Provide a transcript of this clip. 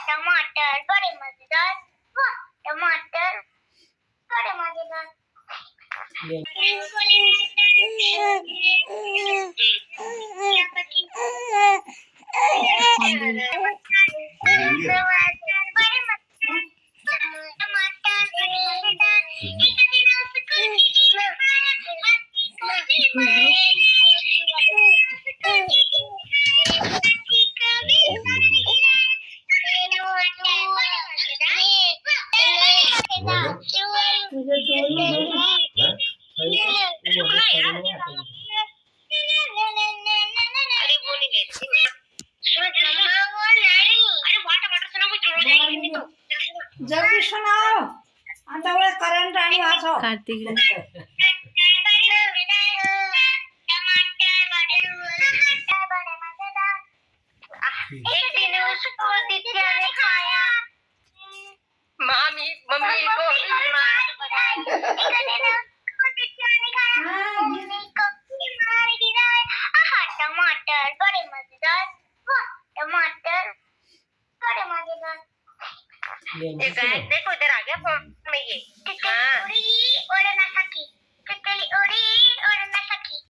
टमाटर बड़े मजेदार, वाह टमाटर बड़े मजेदार। जल्दी सुनाओ आता करंट आणि वाचो कार्तिक एक दिन उसको दित्या ने खाया, मम्मी को मार बनाई। एक दिन उसको दित्या ने खाया, मम्मी को मार गिराया। आहा टमाटर बड़े मजेदार, वाह टमाटर बड़े मजेदार। ये देखो इधर आ गया फोन में ये। तितली उड़ी ओड़े ना सकी, तितली उड़ी